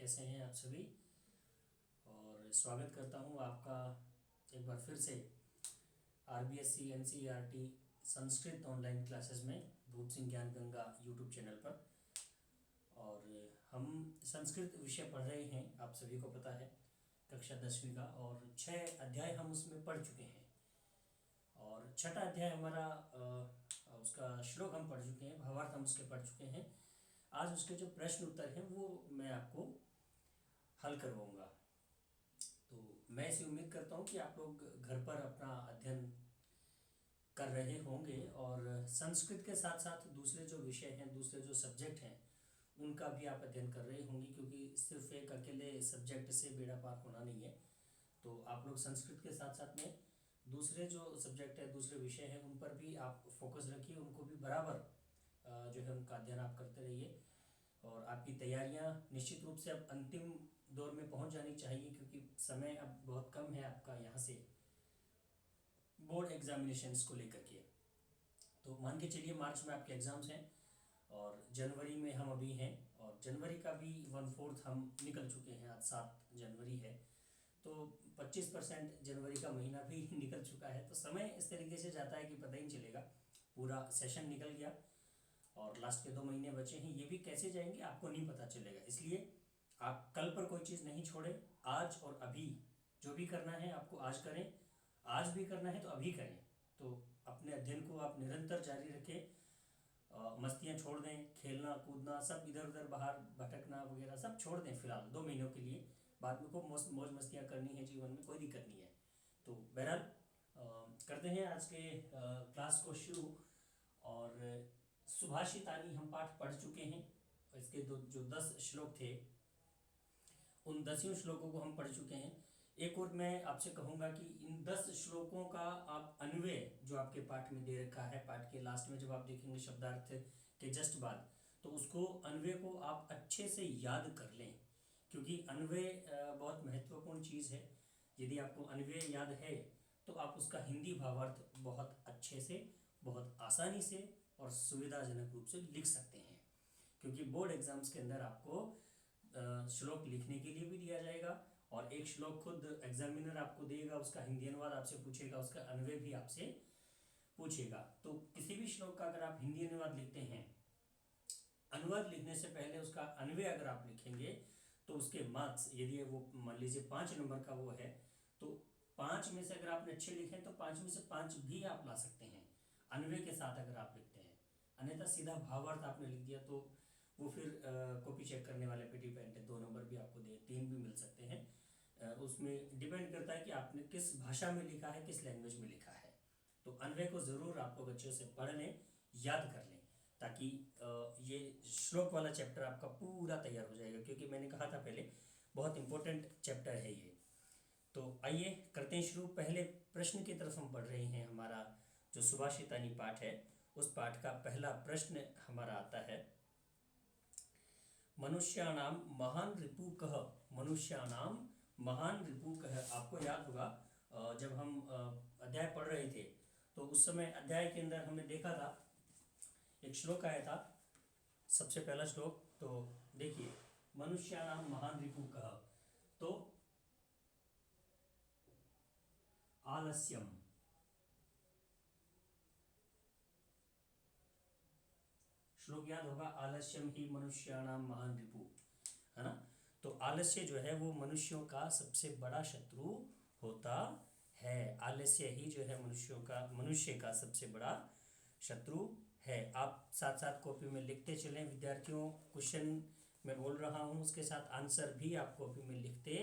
कैसे हैं आप सभी। और स्वागत करता हूं आपका एक बार फिर से RBSC NCERT Sanskrit online classes में भूप सिंह ज्ञान गंगा यूट्यूब चैनल पर। और हम संस्कृत विषय पढ़ रहे हैं, आप सभी को पता है, कक्षा 10वीं का, और 6 अध्याय हम उसमें पढ़ चुके हैं। और छठा अध्याय हमारा उसका श्लोक हम पढ़ चुके हैं, भावार्थ हम उसके पढ़ चुके हैं। आज उसके जो प्रश्न उत्तर हैं वो मैं आपको हल करवाऊंगा। तो मैं इसे उम्मीद करता हूँ कि आप लोग घर पर अपना अध्ययन कर रहे होंगे और संस्कृत के साथ साथ दूसरे जो विषय हैं, दूसरे जो सब्जेक्ट हैं, उनका भी आप अध्ययन कर रहे होंगे, क्योंकि सिर्फ एक अकेले सब्जेक्ट से बेड़ा पार होना नहीं है। तो आप लोग संस्कृत के साथ साथ में दूसरे जो सब्जेक्ट है, दूसरे विषय हैं, उन पर भी आप फोकस रखिए, उनको भी बराबर जो है उनका अध्ययन आप करते रहिए। और आपकी तैयारियां निश्चित रूप से अब अंतिम दौर में पहुंच जानी चाहिए, क्योंकि समय अब बहुत कम है आपका यहाँ से बोर्ड एग्जामिनेशंस को लेकर के। तो मान के चलिए मार्च में आपके एग्ज़ाम्स हैं और जनवरी में हम अभी हैं, और जनवरी का भी 1/4 हम निकल चुके हैं। आज 7 जनवरी है, तो 25% जनवरी का महीना भी निकल चुका है। तो समय इस तरीके से जाता है कि पता ही नहीं चलेगा, पूरा सेशन निकल गया और लास्ट के 2 महीने बचे हैं, ये भी कैसे जाएंगे आपको नहीं पता चलेगा। इसलिए आप कल पर कोई चीज़ नहीं छोड़े, आज और अभी जो भी करना है आपको आज करें, आज भी करना है तो अभी करें। तो अपने अध्ययन को आप निरंतर जारी रखें, मस्तियाँ छोड़ दें, खेलना कूदना सब इधर उधर बाहर भटकना वगैरह सब छोड़ दें फिलहाल 2 महीनों के लिए। बाद में खूब मौज मस्तियाँ करनी है जीवन में, कोई दिक्कत नहीं है। तो बहरहाल करते हैं आज के क्लास को शुरू। और सुभाषितानी हम पाठ पढ़ चुके हैं, इसके जो 10 श्लोक थे, उन 10 श्लोकों को हम पढ़ चुके हैं। एक और मैं आपसे कहूँगा कि इन 10 श्लोकों का आप अन्वय जो आपके पाठ में दे रखा है, पाठ के लास्ट में जब आप देखेंगे शब्दार्थ के जस्ट बाद, तो उसको अन्वय को आप अच्छे से याद कर लें, क्योंकि अन्वय बहुत महत्वपूर्ण चीज़ है। यदि आपको अन्वय याद है तो आप उसका हिंदी भावार्थ बहुत अच्छे से, बहुत आसानी से और सुविधाजनक रूप से लिख सकते हैं। क्योंकि बोर्ड एग्जाम्स के अंदर आपको श्लोक लिखने के लिए भी दिया जाएगा, और एक श्लोक खुद एग्जामिनर आपको देगा, उसका हिंदी अनुवाद आपसे पूछेगा, उसका अन्वय भी आपसे पूछेगा। तो किसी भी श्लोक का अगर आप हिंदी अनुवाद लिखते हैं, अनुवाद लिखने से पहले उसका अन्वय अगर आप लिखेंगे तो उसके मार्क्स, यदि वो मान लीजिए 5 नंबर का वो है, तो 5 में से अगर आपने अच्छे लिखे तो 5 में से 5 भी आप ला सकते हैं अन्वय के साथ अगर आप लिखते हैं। अन्यथा सीधा भावार्थ आपने लिख दिया तो वो फिर कॉपी चेक करने वाले पे डिपेंड है, 2 नंबर भी आपको दे, 3 भी मिल सकते हैं। उसमें डिपेंड करता है कि आपने किस भाषा में लिखा है, किस लैंग्वेज में लिखा है। तो अन्वय को ज़रूर आप लोग अच्छे से पढ़ लें, याद कर लें, ताकि ये श्लोक वाला चैप्टर आपका पूरा तैयार हो जाएगा, क्योंकि मैंने कहा था पहले बहुत इंपॉर्टेंट चैप्टर है ये। तो आइए करते हैं शुरू। पहले प्रश्न की तरफ हम पढ़ रहे हैं। हमारा जो सुभाषितानी पाठ है, उस पाठ का पहला प्रश्न हमारा आता है, मनुष्याणाम महान रिपु कः। मनुष्याणाम महान रिपु कः। आपको याद होगा जब हम अध्याय पढ़ रहे थे तो उस समय अध्याय के अंदर हमने देखा था, एक श्लोक आया था, सबसे पहला श्लोक। तो देखिए, मनुष्याणाम महान रिपु कः, तो आलस्यम, श्लोक याद होगा, आलस्यम ही मनुष्याणाम महान रिपु, है ना। तो आलस्य जो है वो मनुष्यों का सबसे बड़ा शत्रु होता है। आलस्य ही जो है मनुष्य का सबसे बड़ा शत्रु है। आप साथ साथ कॉपी में लिखते चलें विद्यार्थियों। क्वेश्चन मैं बोल रहा हूँ, उसके साथ आंसर भी आप कॉपी में लिखते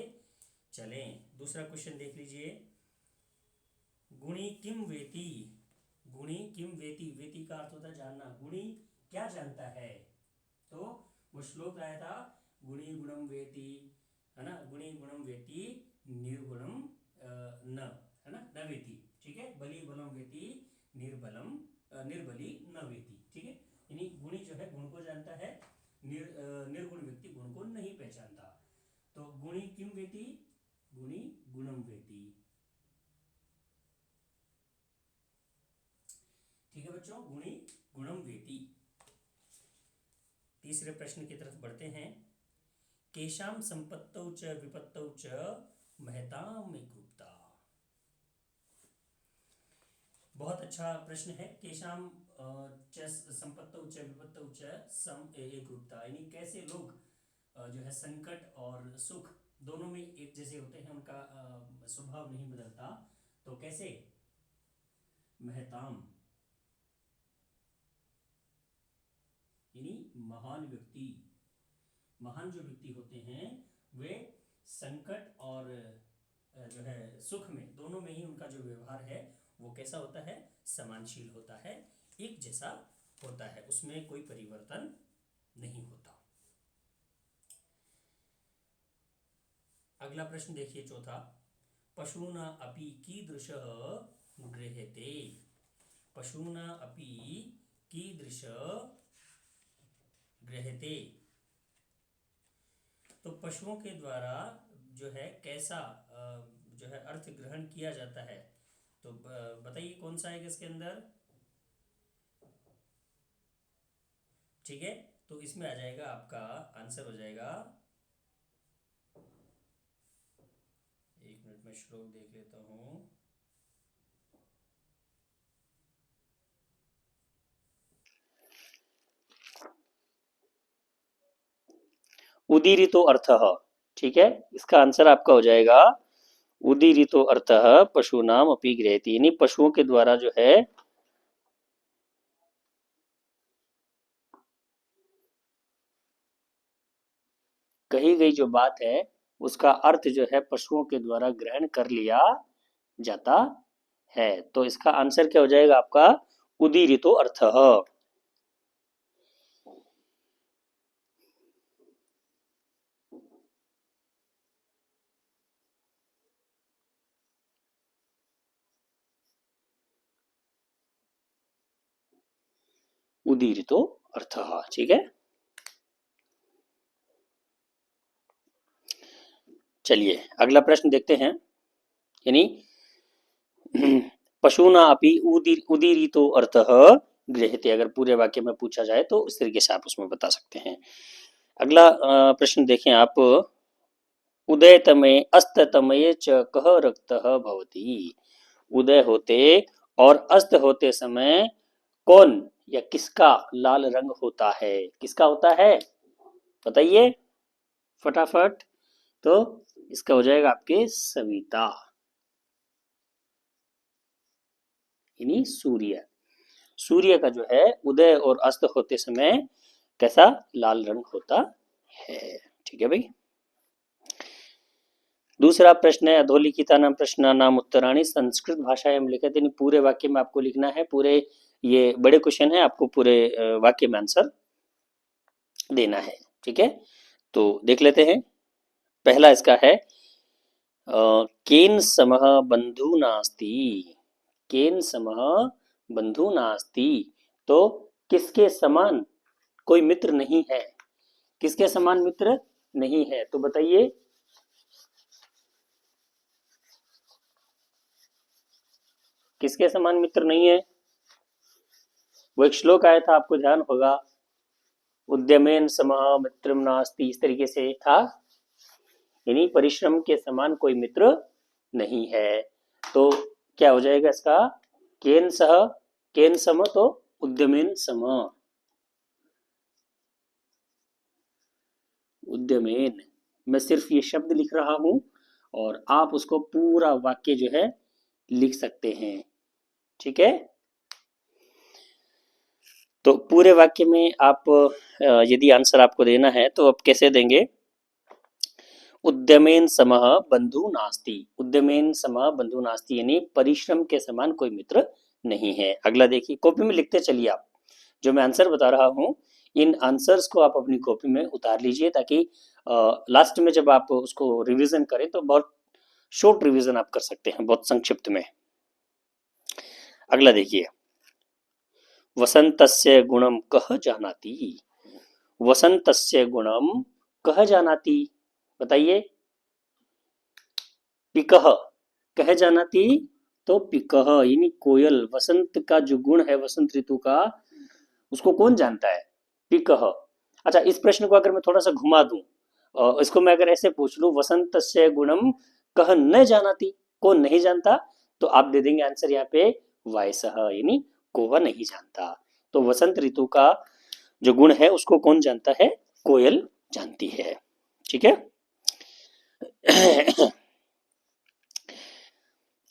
चलें। दूसरा क्वेश्चन देख लीजिए, गुणी किम वेति। गुणी किम वेति, वेति का अर्थ होता है जानना, गुणी क्या जानता है। तो वो श्लोक आया था, गुणी गुणम वेति, है ना, गुणी गुणम वेति निर्गुणम न, है ना, न वेति, ठीक है। बली बलम वेति निर्बलम निर्बली न वेति, ठीक है। यानी गुणी जो है गुण को जानता है, निर्गुण व्यक्ति गुण को नहीं पहचानता। तो गुणी किम वेति, गुणी गुणम वेति, ठीक है बच्चों, गुणी गुणम वेति। तीसरे प्रश्न की तरफ बढ़ते हैं, केशाम संपत्तौ च विपत्तौ च महताम एकरूपता। बहुत अच्छा प्रश्न है। केशाम च संपत्तौ च विपत्तौ च सम एकरूपता, यानी कैसे लोग जो है संकट और सुख दोनों में एक जैसे होते हैं, उनका स्वभाव नहीं बदलता। तो कैसे? महताम यानी महान व्यक्ति, महान जो व्यक्ति होते हैं वे संकट और जो है सुख में, दोनों में ही उनका जो व्यवहार है वो कैसा होता है? समानशील होता है, एक जैसा होता है, उसमें कोई परिवर्तन नहीं होता। अगला प्रश्न देखिए, चौथा। पशूना अपि कीदृशः गृह्यते। पशूना अपि कीदृशः गृह्यते। तो पशुओं के द्वारा जो है कैसा जो है अर्थ ग्रहण किया जाता है, तो बताइए कौन सा है इसके अंदर? ठीक है, तो इसमें आ जाएगा आपका आंसर हो जाएगा, एक मिनट में श्लोक देख लेता हूं। उदीरितो अर्थः, ठीक है, इसका आंसर आपका हो जाएगा उदीरितो अर्थः पशूनाम अपि गृह्यति, यानी पशुओं के द्वारा जो है कही गई जो बात है उसका अर्थ जो है पशुओं के द्वारा ग्रहण कर लिया जाता है। तो इसका आंसर क्या हो जाएगा आपका? उदीरितो अर्थः। उदीरितो अर्थः, ठीक है। चलिए अगला प्रश्न देखते हैं, यानी पशूना अपि उदीरितो अर्थः गृह्यते, अगर पूरे वाक्य में पूछा जाए तो इस तरीके से आप उसमें बता सकते हैं। अगला प्रश्न देखें आप। उदयतमे अस्ततमये च कः रक्तः भवति। उदय होते और अस्त होते समय कौन या किसका लाल रंग होता है? किसका होता है बताइए फटाफट। तो इसका हो जाएगा आपके सविता, यानी सूर्य। सूर्य का जो है उदय और अस्त होते समय कैसा लाल रंग होता है। ठीक है भाई। दूसरा प्रश्न है, अधोलिखितानां प्रश्नानाम् उत्तराणि संस्कृत भाषायां लिखित, यानी पूरे वाक्य में आपको लिखना है। पूरे ये बड़े क्वेश्चन है, आपको पूरे वाक्य में आंसर देना है। ठीक है, तो देख लेते हैं। पहला इसका है केन समः बंधु नास्ति। केन समः बंधु नास्ति, तो किसके समान कोई मित्र नहीं है। किसके समान मित्र नहीं है, तो बताइए किसके समान मित्र नहीं है। वो एक श्लोक आया था, आपको ध्यान होगा, उद्यमेन समः मित्रम नास्ति, इस तरीके से था, यानी परिश्रम के समान कोई मित्र नहीं है। तो क्या हो जाएगा इसका? केन सह, केन सम, तो उद्यमेन सम। उद्यमेन, मैं सिर्फ ये शब्द लिख रहा हूं और आप उसको पूरा वाक्य जो है लिख सकते हैं। ठीक है, तो पूरे वाक्य में आप यदि आंसर आपको देना है तो आप कैसे देंगे? उद्यमेन समः बंधु नास्ति। उद्यमेन समः बंधु नास्ति, यानी परिश्रम के समान कोई मित्र नहीं है। अगला देखिए, कॉपी में लिखते चलिए आप। जो मैं आंसर बता रहा हूं इन आंसर्स को आप अपनी कॉपी में उतार लीजिए, ताकि लास्ट में जब आप उसको रिवीजन करें तो बहुत शॉर्ट रिवीजन आप कर सकते हैं, बहुत संक्षिप्त में। अगला देखिए, वसंतस्य गुणम कह जानाति। वसंतस्य गुणम कह जानाति, बताइए। पिकह, कह जानाति, तो पिकह यानी कोयल। वसंत का जो गुण है वसंत ऋतु का, उसको कौन जानता है? पिकह। अच्छा, इस प्रश्न को अगर मैं थोड़ा सा घुमा दूं, इसको मैं अगर ऐसे पूछ लूं, वसंतस्य गुणम कह न जानाति, कौन नहीं जानता, तो आप दे देंगे आंसर यहाँ पे वायसः, यानी कौवा नहीं जानता। तो वसंत ऋतु का जो गुण है उसको कौन जानता है, कोयल जानती है। ठीक है।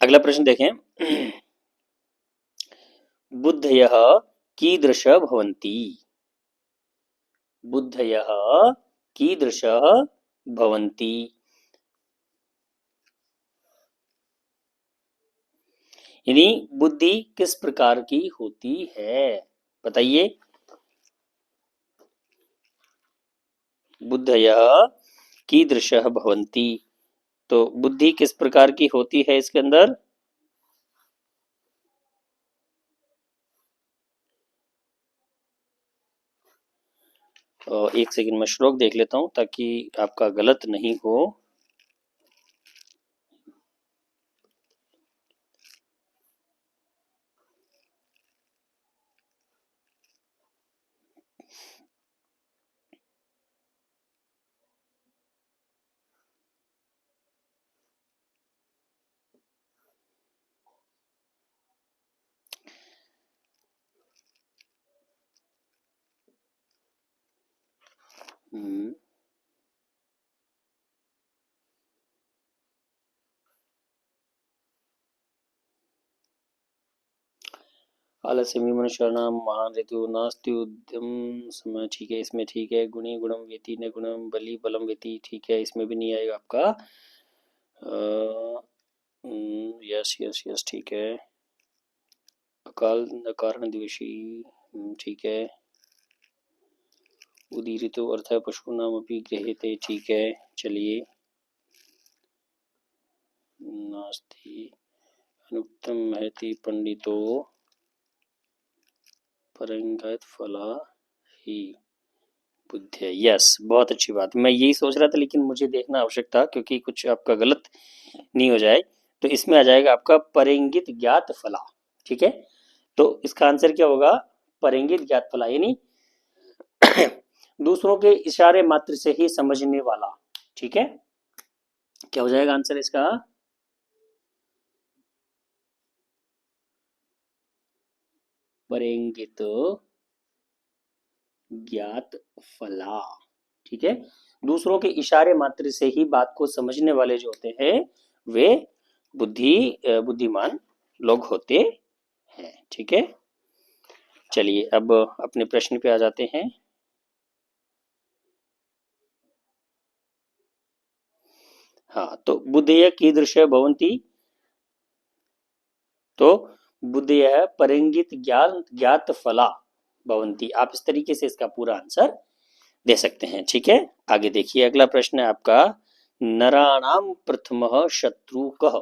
अगला प्रश्न देखें। बुद्धयः कीदृश भवन्ति, बुद्धयः कीदृश भवन्ति, यानी बुद्धि किस प्रकार की होती है, बताइए। बुद्धयः कीदृशः भवन्ति, तो बुद्धि किस प्रकार की होती है इसके अंदर। एक सेकंड में श्लोक देख लेता हूं ताकि आपका गलत नहीं हो। हम्म, आलस्यमी मनुष्याणां महान ऋतु नास्ति उद्यम समय, ठीक है, इसमें ठीक है। गुणी गुणम वेति न गुणम बलि बलम वेति, ठीक है, इसमें भी नहीं आएगा आपका। यस यस यस, ठीक है। अकाल न कारण द्वेषी, ठीक है। उदीरितो अर्थ पशूनाम अपि गृह्यते, ठीक है। चलिए। नास्ति अनुक्तम महति पंडितो परंगत फला ही बुद्धि, यस, बहुत अच्छी बात। मैं यही सोच रहा था लेकिन मुझे देखना आवश्यक था क्योंकि कुछ आपका गलत नहीं हो जाए। तो इसमें आ जाएगा आपका परेंगित ज्ञात फला, ठीक है। तो इसका आंसर क्या होगा, परेंगित ज्ञात फला, यानी दूसरों के इशारे मात्र से ही समझने वाला, ठीक है। क्या हो जाएगा आंसर इसका, परेंगित ज्ञात फला, ठीक है। दूसरों के इशारे मात्र से ही बात को समझने वाले जो होते हैं वे बुद्धिमान लोग होते हैं, ठीक है। चलिए अब अपने प्रश्न पे आ जाते हैं। हाँ, तो बुद्धय कीदृश भवन्ति, तो बुद्धय परंगित ज्ञान ज्ञात फला भवन्ति, आप इस तरीके से इसका पूरा आंसर दे सकते हैं, ठीक है। आगे देखिए, अगला प्रश्न है आपका, नराणाम प्रथमः शत्रु कः,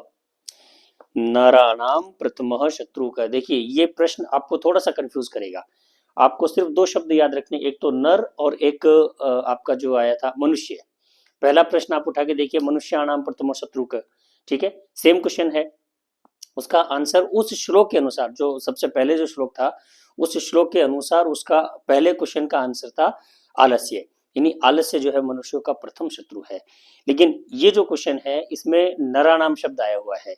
नराणाम प्रथमः शत्रु कः। देखिए ये प्रश्न आपको थोड़ा सा कंफ्यूज करेगा। आपको सिर्फ दो शब्द याद रखने, एक तो नर और एक आपका जो आया था मनुष्य। पहला प्रश्न आप उठा के देखिए, मनुष्याणाम प्रथमः शत्रु कः, ठीक है, सेम क्वेश्चन है। उसका आंसर उस श्लोक के अनुसार, जो सबसे पहले जो श्लोक था उस श्लोक के अनुसार उसका पहले क्वेश्चन का आंसर था आलस्य, यानी आलस्य जो है मनुष्यों का प्रथम शत्रु है। लेकिन ये जो क्वेश्चन है इसमें नराणाम शब्द आया हुआ है,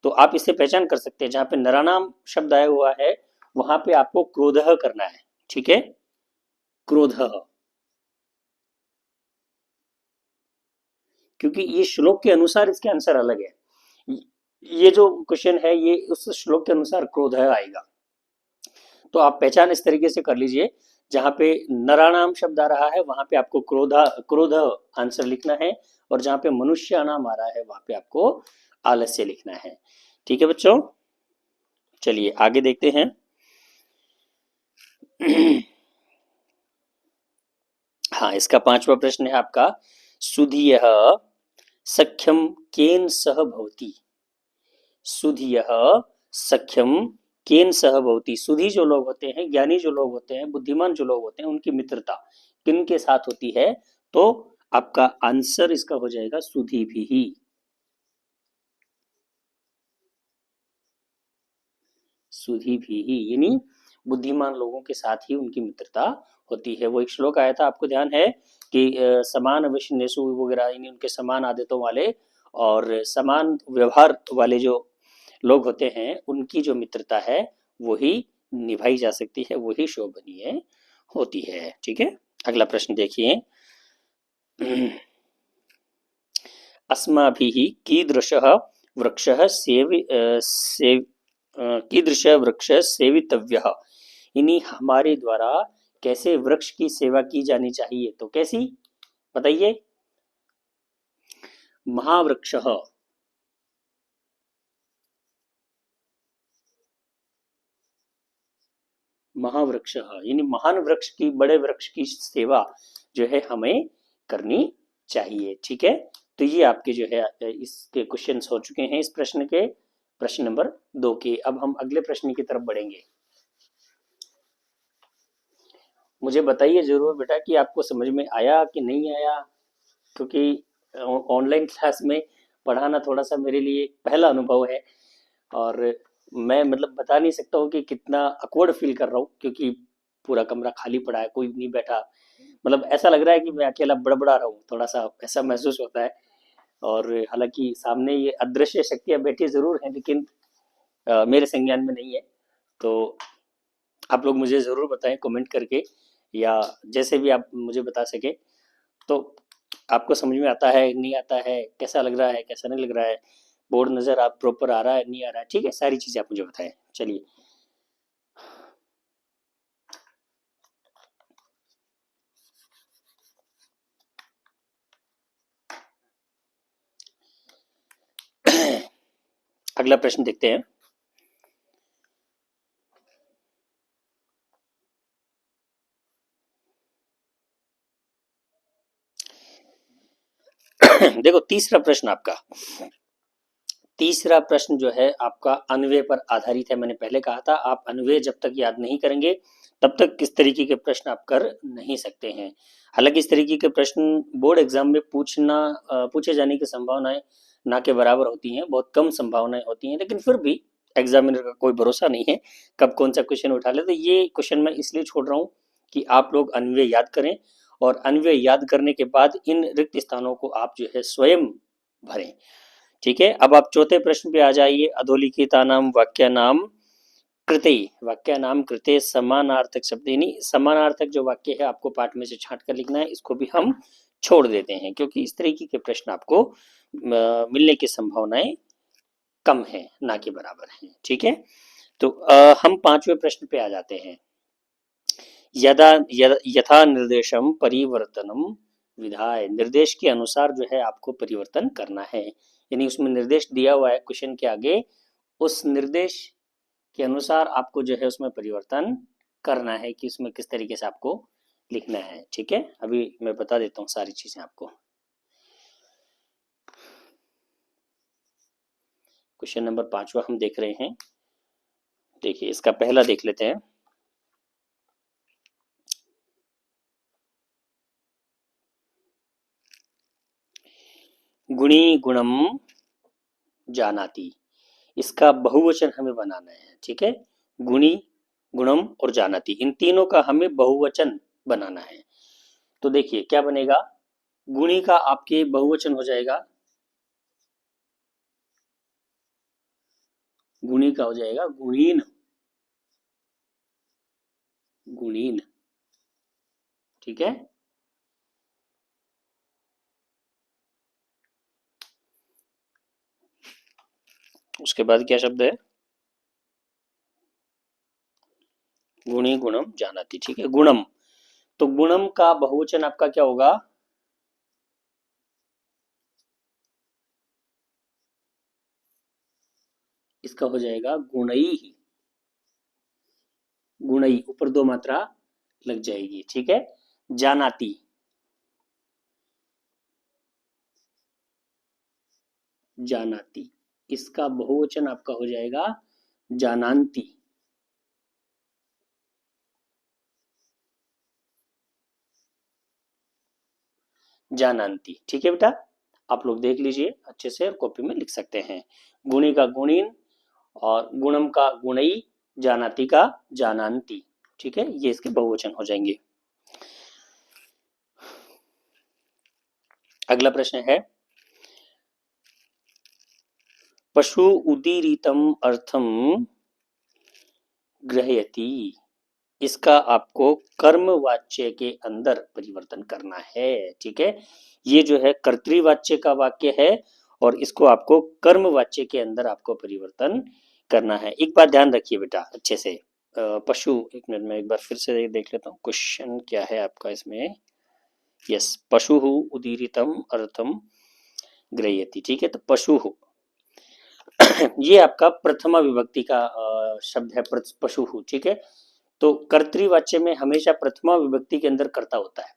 तो आप इसे पहचान कर सकते हैं, जहां पे नराणाम शब्द आया हुआ है वहां पे आपको क्रोधः करना है, ठीक है, क्रोधः, क्योंकि ये श्लोक के अनुसार इसके आंसर अलग है। ये जो क्वेश्चन है ये उस श्लोक के अनुसार क्रोधः आएगा, तो आप पहचान इस तरीके से कर लीजिए, जहां पे नराणाम शब्द आ रहा है वहां पे आपको क्रोध आंसर लिखना है, और जहां पे मनुष्य नाम आ रहा है वहां पे आपको आलस्य लिखना है, ठीक है बच्चों। चलिए आगे देखते हैं। हाँ, इसका पांचवा प्रश्न है आपका, सुधियः सख्यम केन सह भवति, सुधियः सख्यम केन सह भवति, सुधी जो लोग होते हैं, ज्ञानी जो लोग होते हैं, बुद्धिमान जो लोग होते हैं, उनकी मित्रता किन के साथ होती है, तो आपका आंसर इसका हो जाएगा सुधी भी ही, सुधी भी ही, यानी बुद्धिमान लोगों के साथ ही उनकी मित्रता होती है। वो एक श्लोक आया था, आपको ध्यान है कि समान अविश्नेषु वगैरह, यानी उनके समान आदतों वाले और समान व्यवहार वाले जो लोग होते हैं उनकी जो मित्रता है वही निभाई जा सकती है, वही शोभनीय होती है। ठीक है, अगला प्रश्न देखिए। अस्माभिः कीदृशः वृक्षः कीदृशः वृक्षः सेवितव्यः, यानी हमारे द्वारा कैसे वृक्ष की सेवा की जानी चाहिए। तो कैसी, बताइए। महावृक्षः, महावृक्ष यानी महान वृक्ष की, बड़े वृक्ष की सेवा जो है हमें करनी चाहिए। ठीक है, तो ये आपके जो है इसके क्वेश्चंस हो चुके हैं इस प्रश्न के, प्रश्न नंबर 2 के। अब हम अगले प्रश्न की तरफ बढ़ेंगे। मुझे बताइए जरूर बेटा कि आपको समझ में आया कि नहीं आया, क्योंकि ऑनलाइन क्लास में पढ़ाना थोड़ा सा मेरे लिए पहला अनुभव है और मैं मतलब बता नहीं सकता हूँ कि कितना अकवर्ड फील कर रहा हूँ, क्योंकि पूरा कमरा खाली पड़ा है, कोई नहीं बैठा। मतलब ऐसा लग रहा है कि मैं अकेला बड़बड़ा रहा हूँ, थोड़ा सा ऐसा महसूस होता है। और हालांकि सामने ये अदृश्य शक्तियां बैठी जरूर हैं, लेकिन मेरे संज्ञान में नहीं है। तो आप लोग मुझे ज़रूर बताएं कमेंट करके, या जैसे भी आप मुझे बता सके। तो आपको समझ में आता है नहीं आता है, कैसा लग रहा है कैसा नहीं लग रहा है, बोर्ड नज़र आप प्रॉपर आ रहा है नहीं आ रहा है, ठीक है, सारी चीज़ें आप मुझे बताएं। चलिए। अगला प्रश्न देखते हैं। देखो तीसरा प्रश्न आपका, तीसरा प्रश्न जो है आपका अन्वय पर आधारित है। मैंने पहले कहा था आप अन्वय जब तक याद नहीं करेंगे तब तक किस तरीके के प्रश्न आप कर नहीं सकते हैं। हालांकि इस तरीके के प्रश्न बोर्ड एग्जाम में पूछे जाने की संभावनाएं ना के बराबर होती हैं, बहुत कम संभावनाएं होती हैं, लेकिन फिर भी एग्जामिनर का कोई भरोसा नहीं है कब कौन सा क्वेश्चन उठा ले। तो ये क्वेश्चन मैं इसलिए छोड़ रहा हूँ कि आप लोग अन्वय याद करें, और अन्वय याद करने के बाद इन रिक्त स्थानों को आप जो है स्वयं भरें। ठीक है, अब आप चौथे प्रश्न पे आ जाइए। अधोलिखितानाम वाक्यानाम कृते, वाक्यानाम कृते समानार्थक शब्द, यानी समानार्थक जो वाक्य है आपको पाठ में से छांट कर लिखना है, इसको भी हम छोड़ देते हैं क्योंकि इस तरीके के प्रश्न आपको मिलने की संभावनाएं कम है, ना के बराबर है। ठीक है, तो हम पांचवें प्रश्न पे आ जाते हैं। यदा यथा निर्देशम परिवर्तनम विधाय, निर्देश के अनुसार जो है आपको परिवर्तन करना है, यानी उसमें निर्देश दिया हुआ है क्वेश्चन के आगे, उस निर्देश के अनुसार आपको जो है उसमें परिवर्तन करना है कि उसमें किस तरीके से आपको लिखना है। ठीक है, अभी मैं बता देता हूँ सारी चीजें आपको। क्वेश्चन नंबर 5वां हम देख रहे हैं। देखिए इसका पहला देख लेते हैं। गुणी गुणम जानाति, इसका बहुवचन हमें बनाना है। ठीक है, गुणी गुणम और जानाति, इन तीनों का हमें बहुवचन बनाना है। तो देखिए क्या बनेगा, गुणी का आपके बहुवचन हो जाएगा, गुणी का हो जाएगा गुणीन, गुणीन। ठीक है, उसके बाद क्या शब्द है, गुणी गुणम जानाति। ठीक है, गुणम, तो गुणम का बहुवचन आपका क्या होगा, इसका हो जाएगा गुणई, गुणई, ऊपर दो मात्रा लग जाएगी। ठीक है, जानाति, जानाति, इसका बहुवचन आपका हो जाएगा जानांति, जानांति। ठीक है बेटा, आप लोग देख लीजिए अच्छे से और कॉपी में लिख सकते हैं। गुणी का गुणीन और गुणम का गुणई, जानाति का जानान्ति, ठीक है, ये इसके बहुवचन हो जाएंगे। अगला प्रश्न है पशु उदीरितम अर्थम ग्रहयति, इसका आपको कर्मवाच्य के अंदर परिवर्तन करना है, ठीक है। ये जो है कर्तृवाच्य का वाक्य है और इसको आपको कर्मवाच्य के अंदर आपको परिवर्तन करना है। एक बात ध्यान रखिए बेटा अच्छे से, पशु, एक मिनट में एक बार फिर से देख लेता हूँ क्वेश्चन क्या है आपका इसमें। यस, पशु उदीरितम अर्थम ग्रहयति, ठीक है। तो पशु ये आपका प्रथमा विभक्ति का शब्द है, पशु, ठीक है। तो कर्तृवाच्य में हमेशा प्रथमा विभक्ति के अंदर कर्ता होता है,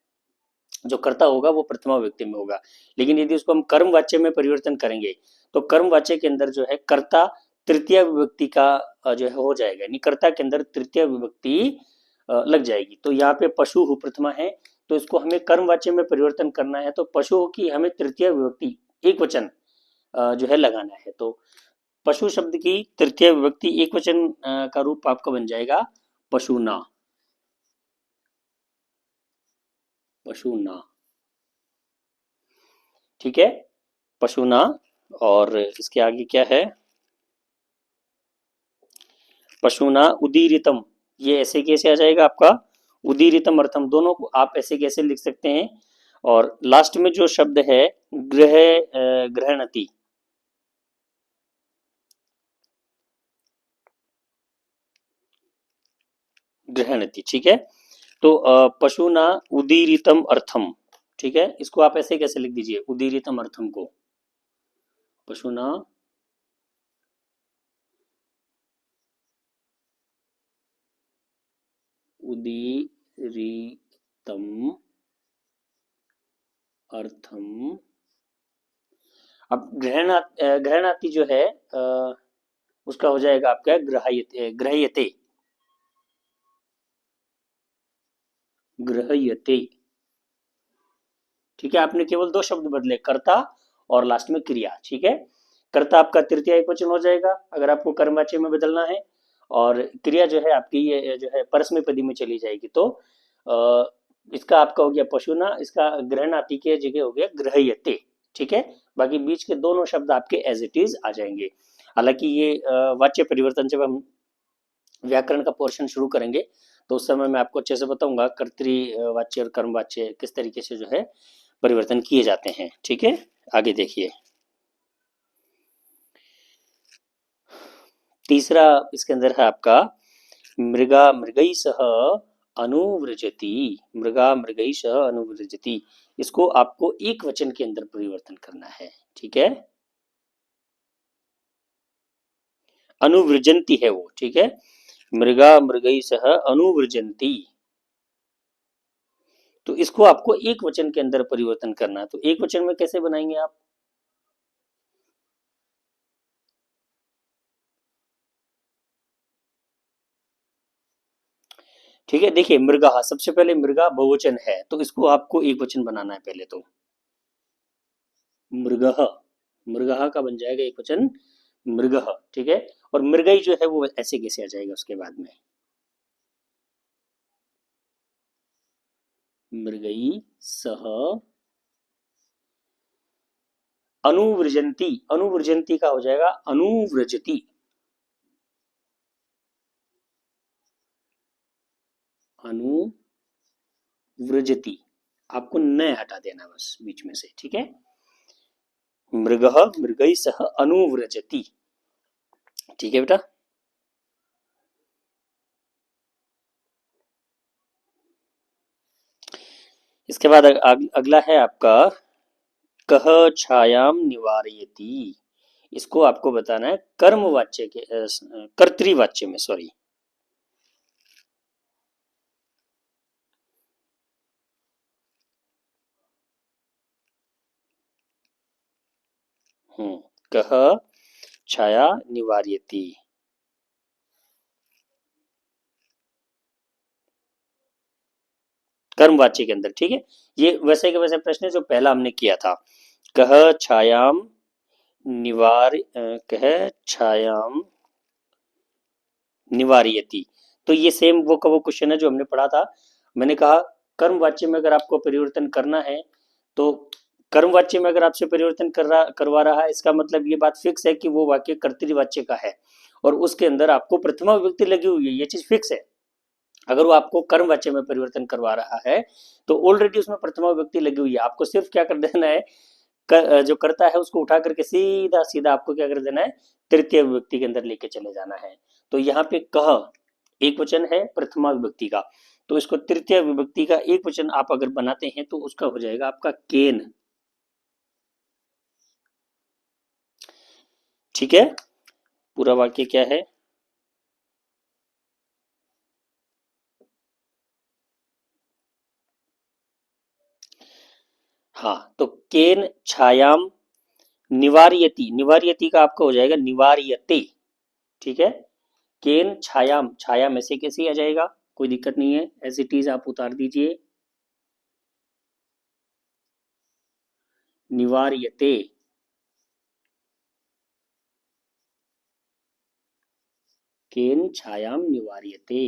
जो कर्ता होगा वो प्रथमा विभक्ति में होगा। लेकिन यदि उसको हम कर्म वाच्य में परिवर्तन करेंगे तो कर्म वाच्य के अंदर जो है कर्ता तृतीय विभक्ति का जो है हो जाएगा, यानी कर्ता के अंदर तृतीय विभक्ति लग जाएगी। तो यहाँ पे पशु प्रथमा है, तो इसको हमें कर्म वाच्य में परिवर्तन करना है, तो पशु की हमें तृतीय विभक्ति एक वचन जो है लगाना है। तो पशु शब्द की तृतीय विभक्ति एक वचन का रूप आपका बन जाएगा पशुना, पशुना, ठीक है, पशुना। और इसके आगे क्या है, पशुना उदीरितम, ये ऐसे कैसे आ जाएगा आपका, उदीरितम अर्थम, दोनों को आप ऐसे कैसे लिख सकते हैं। और लास्ट में जो शब्द है ग्रहणति, ग्रहणति, ठीक है। तो पशुना उदीरितम अर्थम, ठीक है, इसको आप ऐसे कैसे लिख दीजिए उदीरितम अर्थम को, पशुना उदीरितम अर्थम। अब ग्रहणाति जो है उसका हो जाएगा आपका ग्रह्यते, ग्रह्यते, ग्रह्यते, ठीक है। आपने केवल दो शब्द बदले, कर्ता और लास्ट में क्रिया, ठीक है। कर्ता आपका तृतीय एकवचन हो जाएगा अगर आपको कर्मवाच्य में बदलना है, और क्रिया जो है आपकी ये जो है परस्मैपदी में चली जाएगी। तो इसका आपका हो गया पशुना, इसका ग्रहणाति के जगह हो गया ग्रह्यते, ठीक है। बाकी बीच के दोनों शब्द आपके एज इट इज आ जाएंगे। हालांकि ये वाच्य परिवर्तन जब हम व्याकरण का पोर्शन शुरू करेंगे तो उस समय मैं आपको अच्छे से बताऊंगा कर्तृवाच्य और कर्मवाच्य किस तरीके से जो है परिवर्तन किए जाते हैं, ठीक है। आगे देखिए, तीसरा इसके अंदर है आपका मृगा मृगई सह अनुव्रजति, मृगा मृगई सह अनुव्रजति, इसको आपको एक वचन के अंदर परिवर्तन करना है, ठीक है। अनुव्रजंती है वो, ठीक है, मृगा मृगई सह अनुव्रजंती, तो इसको आपको एक वचन के अंदर परिवर्तन करना है। तो एक वचन में कैसे बनाएंगे आप, ठीक है। देखिए मृगा, सबसे पहले मृगा बहुवचन है तो इसको आपको एक वचन बनाना है पहले। तो मृगः, मृगः का बन जाएगा एक वचन मृगः, ठीक है। और मृगई जो है वो ऐसे कैसे आ जाएगा उसके बाद में, मृगई सह अनुव्रजंती, अनुव्रजंती का हो जाएगा अनुव्रजति, अनुव्रजति, आपको न हटा देना बस बीच में से, ठीक है। मृगः मृगई सह अनुव्रजति, ठीक है बेटा। इसके बाद अगला है आपका कह छायाम निवारयति, इसको आपको बताना है कर्मवाच्य के कर्तृवाच्य में, सॉरी, कह छाया निवार्यति, कर्मवाच्य के अंदर, ठीक है। ये वैसे के वैसे प्रश्न है जो पहला हमने किया था, कह छायाम निवार, कह छायाम निवारयति। तो ये सेम वो का वो क्वेश्चन है जो हमने पढ़ा था। मैंने कहा कर्म वाच्य में अगर आपको परिवर्तन करना है तो कर्म वाच्य में अगर आपसे परिवर्तन करवा रहा है, इसका मतलब ये बात फिक्स है कि वो वाक्य कर्तृवाच्य का है और उसके अंदर आपको प्रथमा विभक्ति लगी हुई है, ये चीज फिक्स है। अगर वो आपको कर्म वाच्य में परिवर्तन करवा रहा है तो ऑलरेडी उसमें प्रथमा विभक्ति लगी हुई है, आपको सिर्फ क्या कर देना है, जो करता है उसको उठा करके सीधा सीधा आपको क्या कर देना है, तृतीय विभक्ति के अंदर लेके चले जाना है। तो यहाँ पे कह एक वचन है प्रथमा विभक्ति का, तो इसको तृतीय विभक्ति का एक वचन आप अगर बनाते हैं तो उसका हो जाएगा आपका केन। ठीक है, पूरा वाक्य क्या है, हाँ तो केन छायाम निवार्यति, निवार्यति का आपका हो जाएगा निवार्यते। ठीक है, केन छायाम, छाया में से कैसे आ जाएगा, कोई दिक्कत नहीं है, एज इट इज आप उतार दीजिए, निवार्यते। केन छायाम निवार्यते,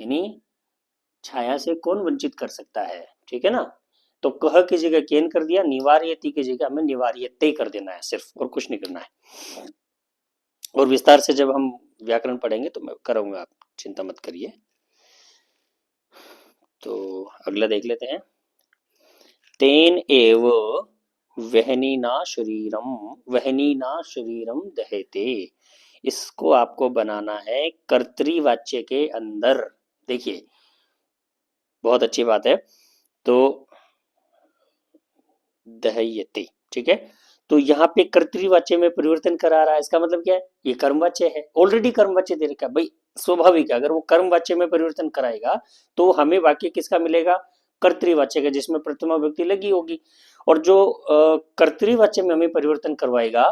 यानी छाया से कौन वंचित कर सकता है। ठीक है ना, तो कह की जगह केन कर दिया, निवार्यति की जगह हमें निवार्यते कर देना है सिर्फ, और कुछ नहीं करना है। और विस्तार से जब हम व्याकरण पढ़ेंगे तो मैं कराऊंगा, आप चिंता मत करिए। तो अगला देख लेते हैं, तेन एव वहनीना शरीरम, वहनीना शरीरम दहेते। इसको आपको बनाना है कर्तृवाच्य के अंदर। देखिए बहुत अच्छी बात है, तो दह्यते, ठीक है, तो यहाँ पे कर्तृवाच्य में परिवर्तन करा रहा है, इसका मतलब क्या है, ये कर्मवाच्य है, ऑलरेडी कर्मवाच्य दे रखा है भाई। स्वाभाविक है, अगर वो कर्मवाच्य में परिवर्तन कराएगा तो हमें वाक्य किसका मिलेगा, कर्तृवाच्य का, जिसमें प्रथमा विभक्ति लगी होगी। और जो कर्तृवाच्य में हमें परिवर्तन करवाएगा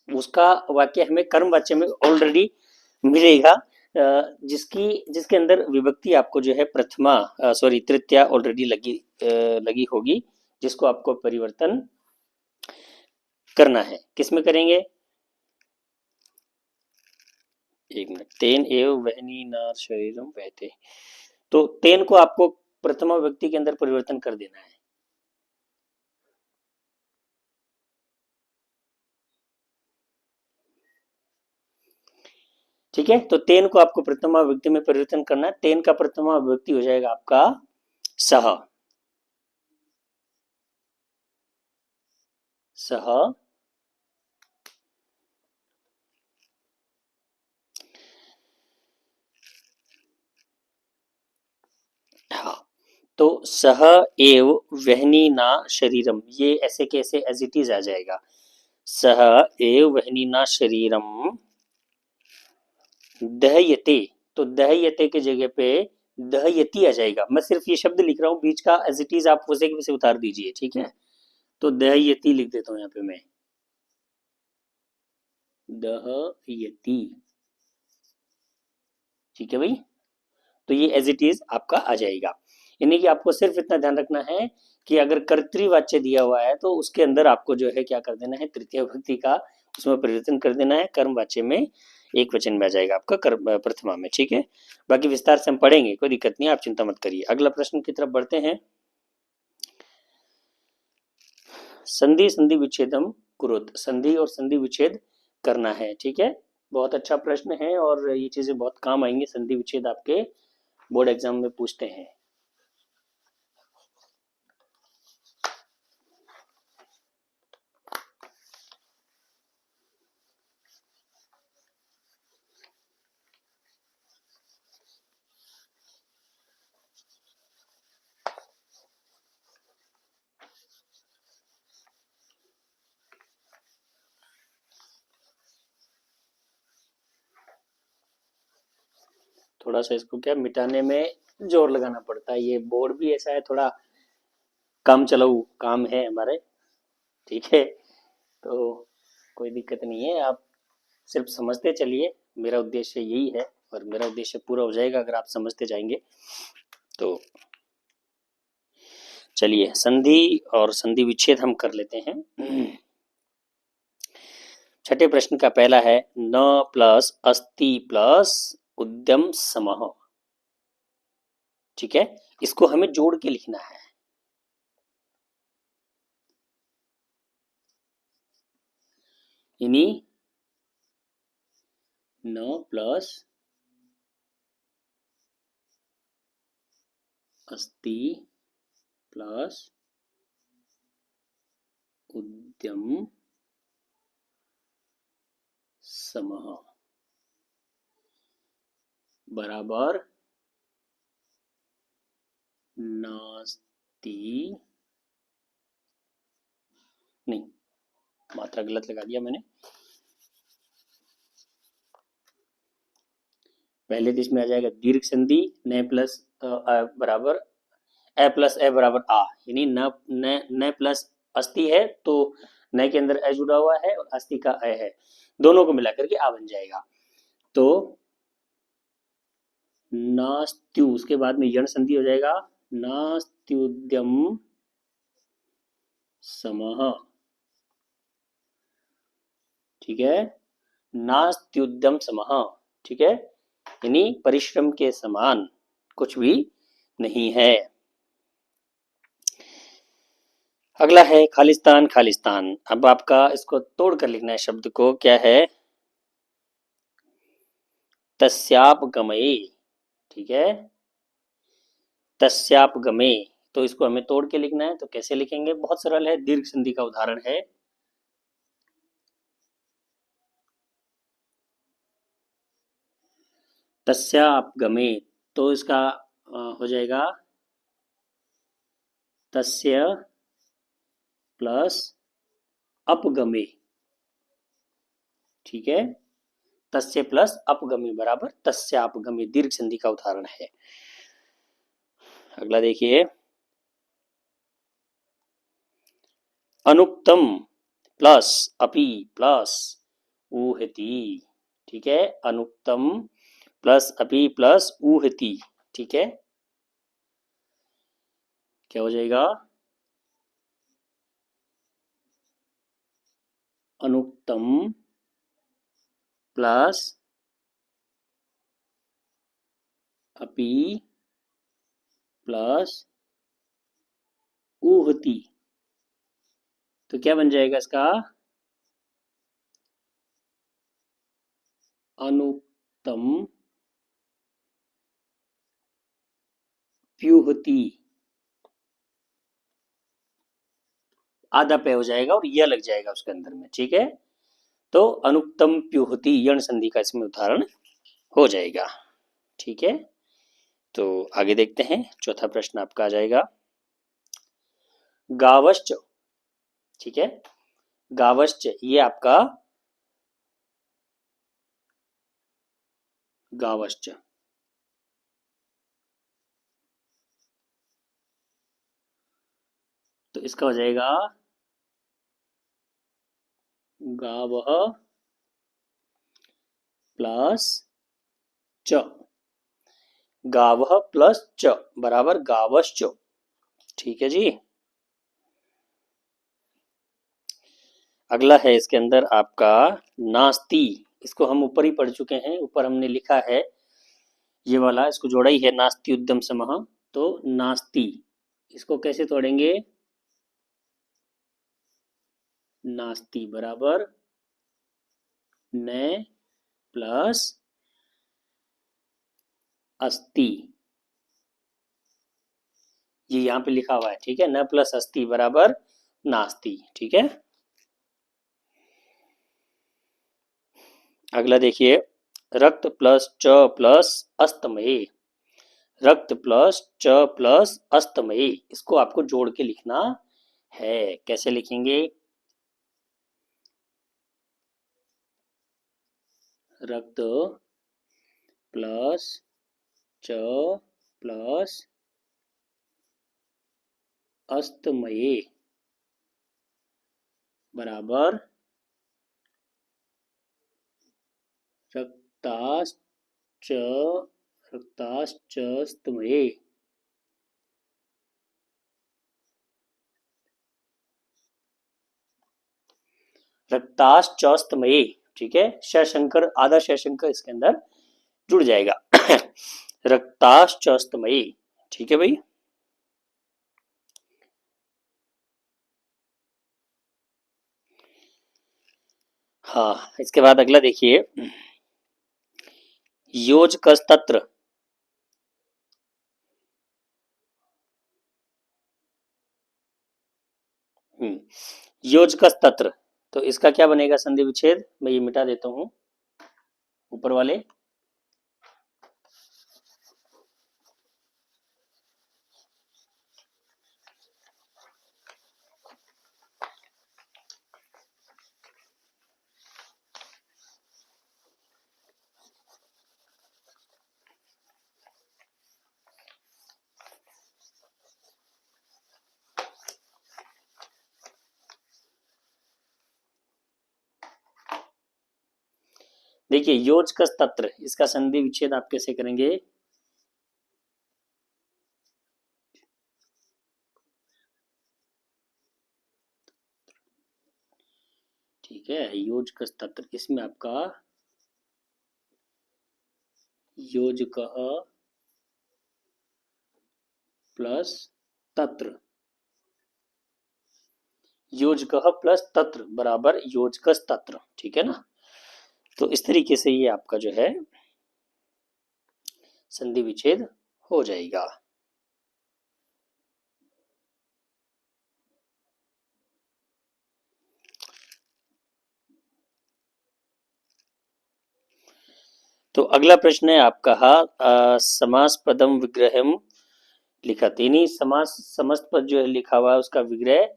उसका वाक्य हमें कर्मवाच्य में ऑलरेडी मिलेगा, जिसकी जिसके अंदर विभक्ति आपको जो है प्रथमा सॉरी तृतीया ऑलरेडी लगी होगी, जिसको आपको परिवर्तन करना है। किसमें करेंगे, एक मिनट, तेन एव वहनी नार शरीरम बहते, तो तेन को आपको प्रथमा विभक्ति के अंदर परिवर्तन कर देना है। ठीक है, तो तेन को आपको प्रथमा विभक्ति में परिवर्तन करना है, तेन का प्रथमा विभक्ति हो जाएगा आपका सह, सह हाँ, तो सह एव वहनी ना शरीरम, ये ऐसे कैसे एज इट इज आ जाएगा, सह एव वहनी ना शरीरम दह्यते, तो दह्यते की जगह पे दह्यति आ जाएगा। मैं सिर्फ ये शब्द लिख रहा हूँ बीच का, एज इट इज आप उसे से उतार दीजिए। ठीक है, तो दह्यति लिख देता हूँ यहाँ पे मैं, दह्यति। ठीक है भाई, तो ये एज इट इज आपका आ जाएगा। यानी कि आपको सिर्फ इतना ध्यान रखना है कि अगर कर्तृवाच्य दिया हुआ है तो उसके अंदर आपको जो है क्या कर देना है, तृतीय विभक्ति का उसमें परिवर्तन कर देना है, कर्म वाच्य में एक वचन में आ जाएगा आपका कर्म प्रथमा में। ठीक है, बाकी विस्तार से हम पढ़ेंगे, कोई दिक्कत नहीं, आप चिंता मत करिए। अगला प्रश्न की तरफ बढ़ते हैं, संधि संधि विच्छेदम कुरुत, संधि और संधि विच्छेद करना है। ठीक है, बहुत अच्छा प्रश्न है और ये चीजें बहुत काम आएंगी, संधि विच्छेद आपके बोर्ड एग्जाम में पूछते हैं। थोड़ा सा इसको क्या मिटाने में जोर लगाना पड़ता है, ये बोर्ड भी ऐसा है, थोड़ा काम चलाऊ काम है हमारे। ठीक है, तो कोई दिक्कत नहीं है, आप सिर्फ समझते चलिए, मेरा उद्देश्य यही है और मेरा उद्देश्य पूरा हो जाएगा अगर आप समझते जाएंगे। तो चलिए संधि और संधि विच्छेद हम कर लेते हैं। छठे प्रश्न का पहला है न प्लस अस्ति प्लस उद्यम समः। ठीक है, इसको हमें जोड़ के लिखना है। यानी न प्लस अस्ति प्लस उद्यम समः बराबर नास्ति, नहीं मात्रा गलत लगा दिया मैंने। पहले तो इसमें आ जाएगा दीर्घ संधि न प्लस बराबर ए प्लस ए बराबर आ, यानी न न न प्लस अस्ति है तो न के अंदर ए जुड़ा हुआ है और अस्ति का ए है, दोनों को मिलाकर के आ बन जाएगा। तो नास्त्यु, उसके बाद में यण संधि हो जाएगा नास्त्युद्यम समः। ठीक है, नास्त्युद्यम समः। ठीक है, यानी परिश्रम के समान कुछ भी नहीं है। अगला है खालिस्तान खालिस्तान। अब आपका इसको तोड़कर लिखना है शब्द को, क्या है तस्यापगमये। ठीक है, तस्यापगमे, तो इसको हमें तोड़ के लिखना है। तो कैसे लिखेंगे, बहुत सरल है, दीर्घ संधि का उदाहरण है। तस्यापगमे, तो इसका हो जाएगा तस्य प्लस अपगमे। ठीक है, तस्य प्लस अपगमे बराबर तस्यापगमे, दीर्घ संधि का उदाहरण है। अगला देखिए, अनुक्तम प्लस अपि प्लस ऊहति। ठीक है, अनुक्तम प्लस अपि प्लस ऊहति। ठीक है, क्या हो जाएगा अनुक्तम प्लस अपि प्लस ऊहति, तो क्या बन जाएगा इसका अनुक्तम प्यूहति, आधा पे हो जाएगा और यह लग जाएगा उसके अंदर में। ठीक है, तो अनुक्तम प्यूहति यण संधि का इसमें उदाहरण हो जाएगा। ठीक है, तो आगे देखते हैं, चौथा प्रश्न आपका आ जाएगा गावश्च। ठीक है, गावश्च ये आपका गावश्च, तो इसका हो जाएगा गावः प्लस च, गावः प्लस च बराबर गावश्च। ठीक है जी। अगला है इसके अंदर आपका नास्ति, इसको हम ऊपर ही पढ़ चुके हैं, ऊपर हमने लिखा है ये वाला, इसको जोड़ा ही है नास्ति उद्यम समः। तो नास्ति, इसको कैसे तोड़ेंगे, नास्ति बराबर न प्लस अस्ति, ये यहाँ पे लिखा हुआ है। ठीक है, न प्लस अस्ति बराबर नास्ति। ठीक है, अगला देखिए रक्त प्लस च प्लस अस्तमये। रक्त प्लस च प्लस अस्तमये, इसको आपको जोड़ के लिखना है। कैसे लिखेंगे, रक्त प्लस च प्लस अस्तमये बराबर रक्ताश्च रक्ताश्चस्तमये। रक्ताश्चौस्तमयी, ठीक है, शशंकर आधा शशंकर इसके अंदर जुड़ जाएगा। रक्ताश्चौस्तमयी, ठीक है भाई। हाँ, इसके बाद अगला देखिए, योजकस्तत्र। योजकस्तत्र, तो इसका क्या बनेगा संधि विच्छेद, मैं ये मिटा देता हूं ऊपर वाले। देखिए योजकस्तत्र, इसका संधि विच्छेद आप कैसे करेंगे, ठीक है। योजकस्तत्र, इसमें आपका योजकः प्लस तत्र, योजकः प्लस तत्र बराबर योजकस्तत्र, ठीक है ना। तो इस तरीके से ये आपका जो है संधि विच्छेद हो जाएगा। तो अगला प्रश्न है आपका, समास पदम विग्रहम लिखा, यानी समास समस्त पद जो है लिखा हुआ है उसका विग्रह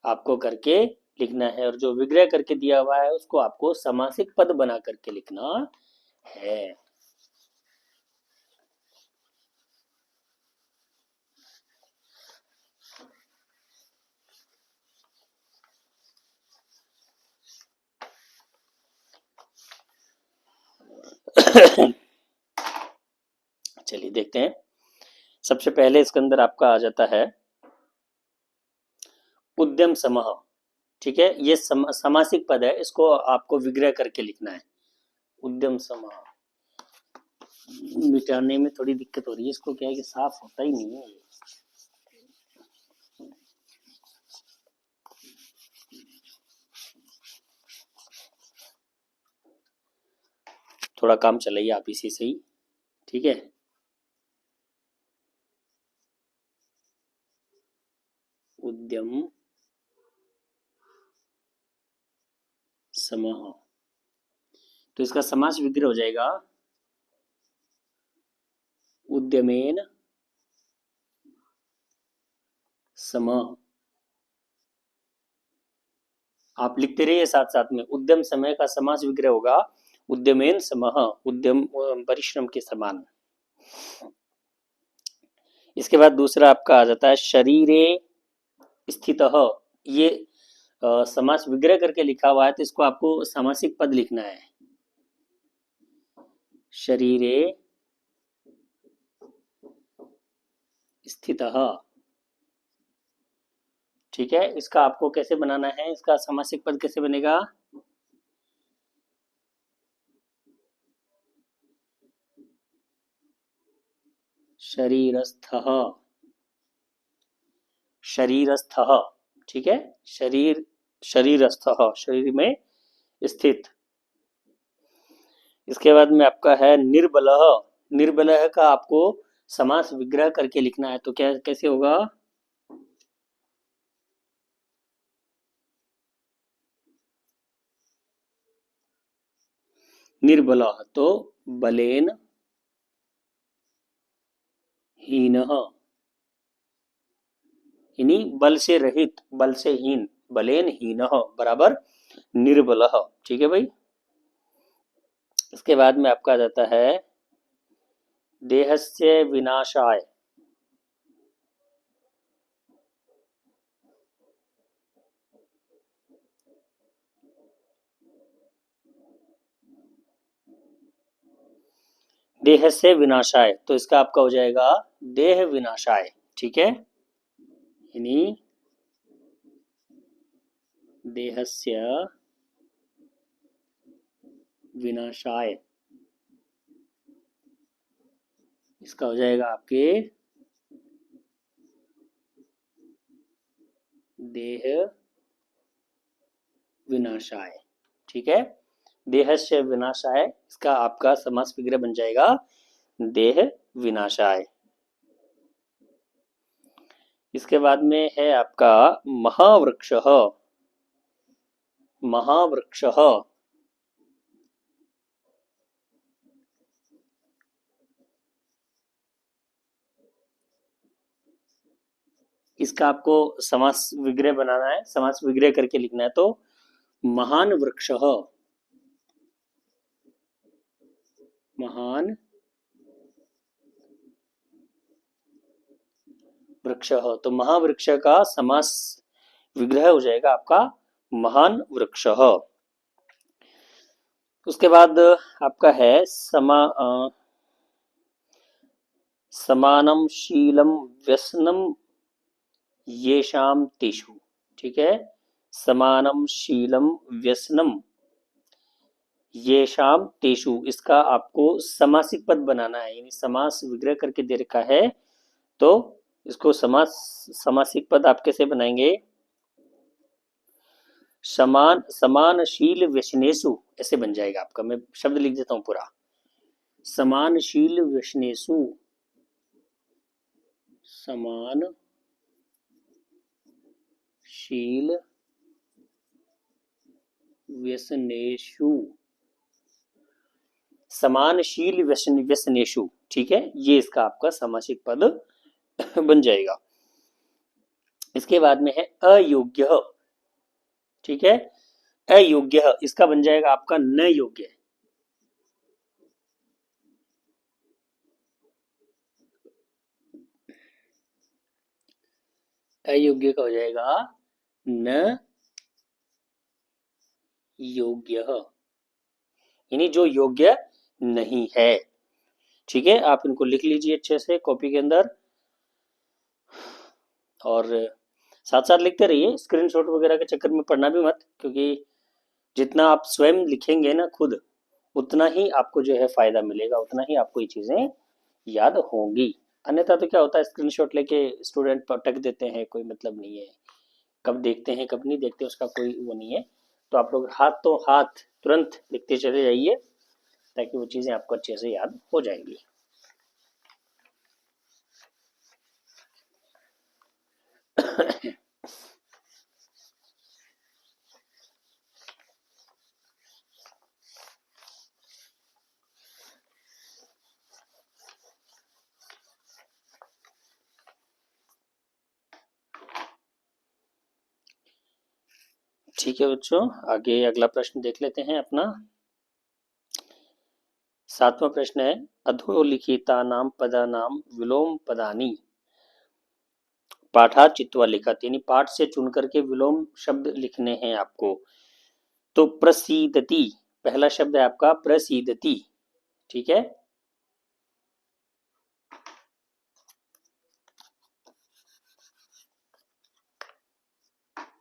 आपको करके लिखना है, और जो विग्रह करके दिया हुआ है उसको आपको समासिक पद बना करके लिखना है। चलिए देखते हैं। सबसे पहले इसके अंदर आपका आ जाता है उद्यम समूह, ठीक है। ये समासिक पद है, इसको आपको विग्रह करके लिखना है। उद्यम समूह मिटाने में थोड़ी दिक्कत हो रही है, इसको क्या है कि साफ होता ही नहीं है। थोड़ा काम चलाइए आप इसी से ही, ठीक है। उद्यम समूह, तो इसका समास विग्रह हो जाएगा उद्यमेन समूह। आप लिखते रहिए साथ साथ में, उद्यम समय का समास विग्रह होगा उद्यमेन समूह, उद्यम परिश्रम के समान। इसके बाद दूसरा आपका आ जाता है शरीरे स्थितः, ये समास विग्रह करके लिखा हुआ है तो इसको आपको सामासिक पद लिखना है। शरीरे स्थितः, ठीक है। इसका आपको कैसे बनाना है, इसका सामासिक पद कैसे बनेगा, शरीरस्थः, शरीरस्थः, ठीक है। शरीर शरीरस्थः, शरीर में स्थित। इसके बाद में आपका है निर्बलः, निर्बलः का आपको समास विग्रह करके लिखना है, तो क्या कैसे होगा, निर्बलः तो बलेन हीनः, यानी बल से रहित, बल से हीन, बलेन हीनः बराबर निर्बलः, ठीक है भाई। इसके बाद में आपका आ जाता है देहस्य विनाशाय, देह से विनाशाय, तो इसका आपका हो जाएगा देह विनाशाय, ठीक है। यानी देहस्य विनाशाय, इसका हो जाएगा आपके देह विनाशाय। ठीक है, देहस्य विनाशाय, इसका आपका समास विग्रह बन जाएगा देह विनाशाय। इसके बाद में है आपका महावृक्ष, महावृक्ष, इसका आपको समास विग्रह बनाना है, समास विग्रह करके लिखना है। तो महान वृक्ष, महान वृक्ष, तो महावृक्ष का समास विग्रह हो जाएगा आपका महान वृक्ष। उसके बाद आपका है समानम शीलम व्यसनम येषाम तेषु। ठीक है, समानम शीलम व्यसनम येषाम तेषु, इसका आपको समासिक पद बनाना है, यानी समास विग्रह करके दे रखा है, तो इसको समासिक पद आप कैसे बनाएंगे? समानशील व्यसनेषु ऐसे बन जाएगा आपका। मैं शब्द लिख देता हूं पूरा, समानशील व्यसनेषु, समानशील व्यसनेषु, समानशील व्यसनेषु। ठीक है, ये इसका आपका समासिक पद बन जाएगा। इसके बाद में है अयोग्य। ठीक है, अयोग्य, इसका बन जाएगा आपका न योग्य। अयोग्य का हो जाएगा न योग्य, यानी जो योग्य नहीं है। ठीक है, आप इनको लिख लीजिए अच्छे से कॉपी के अंदर, और साथ साथ लिखते रहिए, स्क्रीनशॉट वगैरह के चक्कर में पढ़ना भी मत, क्योंकि जितना आप स्वयं लिखेंगे ना खुद, उतना ही आपको जो है फायदा मिलेगा, उतना ही आपको ये चीजें याद होंगी। अन्यथा तो क्या होता है, स्क्रीनशॉट लेके स्टूडेंट पटक देते हैं, कोई मतलब नहीं है, कब देखते हैं कब नहीं देखते उसका कोई वो नहीं है। तो आप लोग हाथ तो हाथ तुरंत लिखते चले जाइए, ताकि वो चीजें आपको अच्छे से याद हो जाएंगी। ठीक है बच्चों, आगे अगला प्रश्न देख लेते हैं अपना। 7वां प्रश्न है, अधोलिखितानां पदानां विलोम पदानि पाठा चित्वा लिखत, यानी पाठ से चुन करके विलोम शब्द लिखने हैं आपको। तो प्रसीदति, पहला शब्द है आपका प्रसीदति। ठीक है,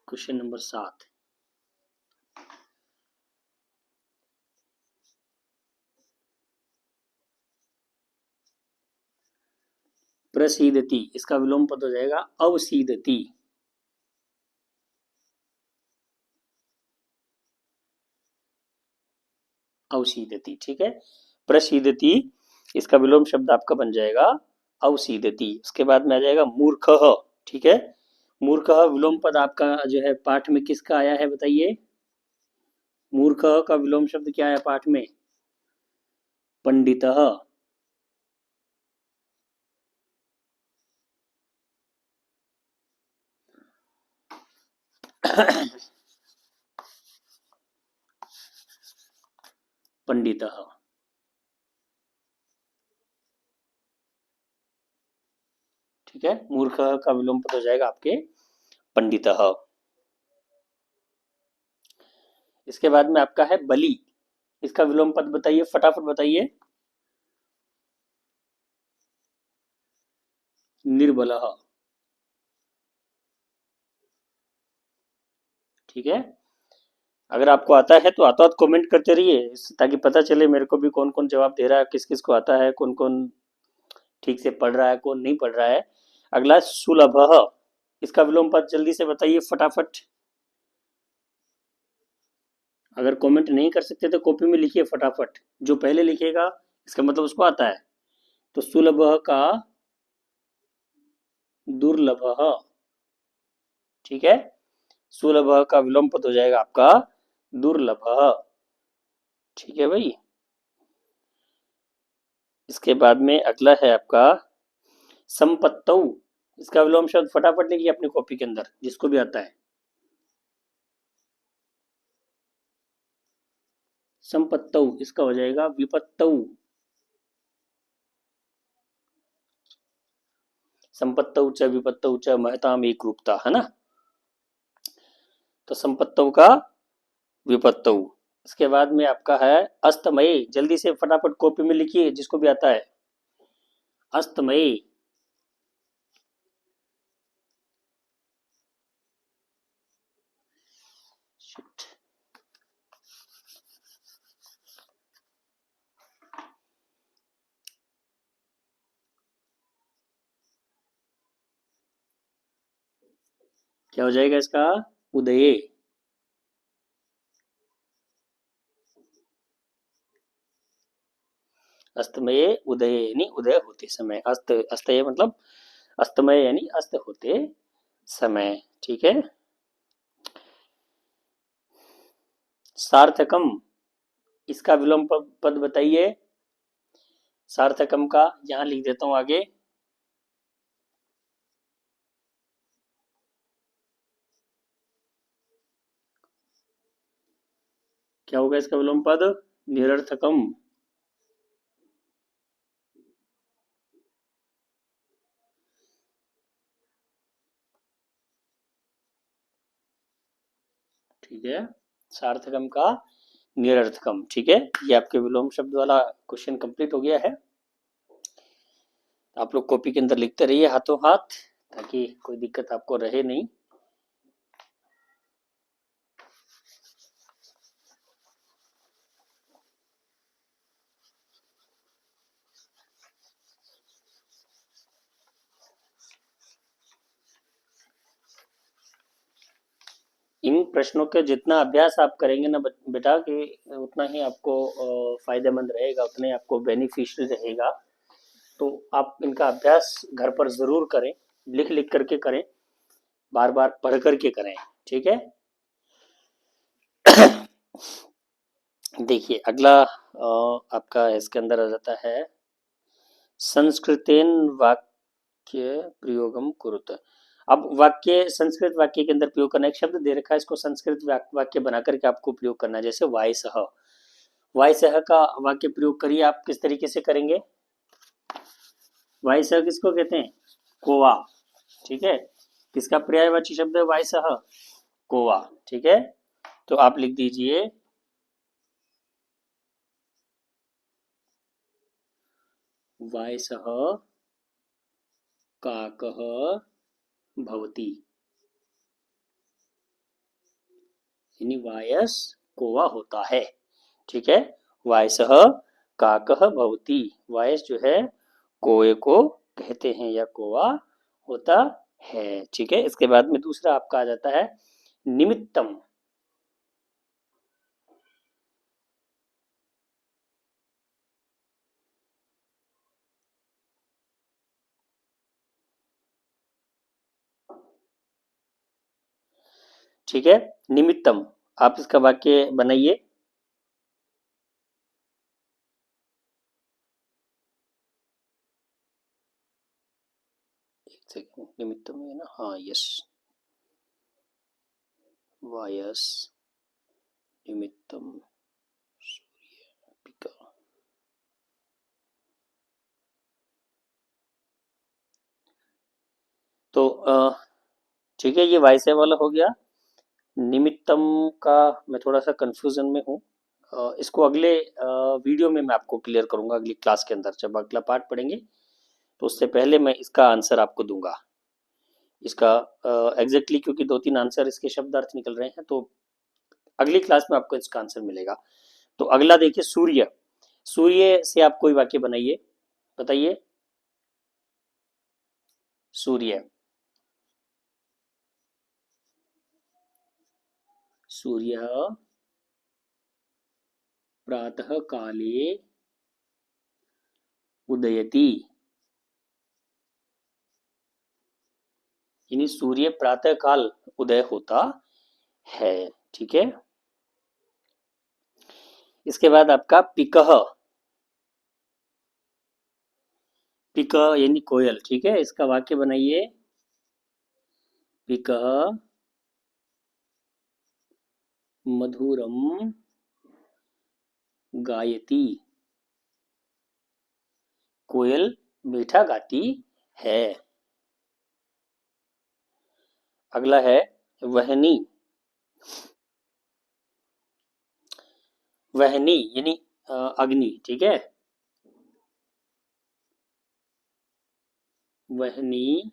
क्वेश्चन नंबर 7। प्रसीदति, इसका विलोम पद हो जाएगा अवसीदति। अवसीदति, ठीक है, प्रसीदति, इसका विलोम शब्द आपका बन जाएगा अवसीदति। उसके बाद में आ जाएगा मूर्ख। ठीक है, मूर्ख विलोम पद आपका जो है पाठ में किसका आया है बताइए? मूर्ख का विलोम शब्द क्या है पाठ में? पंडितः। पंडितः। ठीक है, मूर्ख का विलोम पद हो जाएगा आपके पंडितः। इसके बाद में आपका है बलि, इसका विलोम पद बताइए, फटाफट बताइए। निर्बलः। ठीक है, अगर आपको आता है तो आता कमेंट करते रहिए, ताकि पता चले मेरे को भी कौन कौन जवाब दे रहा है, किस किस को आता है, कौन कौन ठीक से पढ़ रहा है, कौन नहीं पढ़ रहा है। अगला सुलभ, इसका विलोम पद जल्दी से बताइए फटाफट। अगर कमेंट नहीं कर सकते तो कॉपी में लिखिए फटाफट, जो पहले लिखेगा इसका मतलब उसको आता है। तो सुलभ का दुर्लभ, ठीक है, सुलभ का विलोम पद हो जाएगा आपका दुर्लभ। ठीक है भाई। इसके बाद में अगला है आपका संपत्तौ, इसका विलोम शब्द फटाफट लिखिए अपनी कॉपी के अंदर, जिसको भी आता है। संपत्तौ इसका हो जाएगा विपत्तौ। संपत्तौ च विपत्तौ च महताम एक रूपता, है ना। तो संपत्तौ का विपत्तौ। इसके बाद में आपका है अस्तमयी, जल्दी से फटाफट कॉपी में लिखिए जिसको भी आता है। अस्तमयी, क्या हो जाएगा इसका, उदये। अस्तमये उदये यानी उदय होते समय, अस्त अस्तये मतलब अस्तमय यानी अस्त होते समय। ठीक है। सार्थकम, इसका विलोम पद बताइए। सार्थकम का यहां लिख देता हूं आगे। क्या होगा इसका विलोम पद, निरर्थकम। ठीक है, सार्थकम का निरर्थकम। ठीक है, ये आपके विलोम शब्द वाला क्वेश्चन कंप्लीट हो गया है। आप लोग कॉपी के अंदर लिखते रहिए हाथों हाथ, ताकि कोई दिक्कत आपको रहे नहीं। इन प्रश्नों के जितना अभ्यास आप करेंगे ना बेटा, कि उतना ही आपको फायदेमंद रहेगा, उतना ही आपको बेनिफिशियल रहेगा। तो आप इनका अभ्यास घर पर जरूर करें, लिख लिख करके करें, बार बार पढ़ करके करें। ठीक है। देखिए अगला आपका इसके अंदर आ जाता है संस्कृतेन वाक्य प्रयोगम कुरुत। अब वाक्य संस्कृत वाक्य के अंदर प्रयोग करना, एक शब्द दे रखा है, इसको संस्कृत वाक्य बना करके आपको प्रयोग करना है। जैसे वायसह, वायसह का वाक्य प्रयोग करिए। आप किस तरीके से करेंगे, वायसह किसको कहते हैं, कोवा। ठीक है, किसका पर्यायवाची शब्द है वायसह, कोवा। ठीक है, तो आप लिख दीजिए वायसः काकः भवति, यानी वायस कोवा होता है। ठीक है, वायसः काकः भवति, वायस जो है कोए को कहते हैं या कोवा होता है। ठीक है, इसके बाद में दूसरा आपका आ जाता है निमित्तम। ठीक है, निमित्तम, आप इसका वाक्य बनाइए। एक सेकंड, निमित्तम है ना, हाँ यस, वायस निमित्तम सूर्य। तो ठीक है, ये वायसे वाला हो गया। निमित्तम का मैं थोड़ा सा कंफ्यूजन में हूँ। इसको अगले वीडियो में मैं आपको क्लियर करूंगा, अगली क्लास के अंदर जब अगला पार्ट पढ़ेंगे, तो उससे पहले मैं इसका आंसर आपको दूंगा। इसका एग्जैक्टली क्योंकि दो तीन आंसर इसके शब्दार्थ निकल रहे हैं, तो अगली क्लास में आपको इसका आंसर मिलेगा। तो अगला देखिए, सूर्य। सूर्य से आप कोई वाक्य बनाइए, बताइए। सूर्य, सूर्य प्रातः काले उदयति, यानी सूर्य प्रातः काल उदय होता है। ठीक है, इसके बाद आपका पिकह। पिकह यानी कोयल। ठीक है, इसका वाक्य बनाइए। पिकह मधुरम गायति, कोयल मीठा गाती है। अगला है वहनी। वहनी यानी अग्नि। ठीक है, वहनी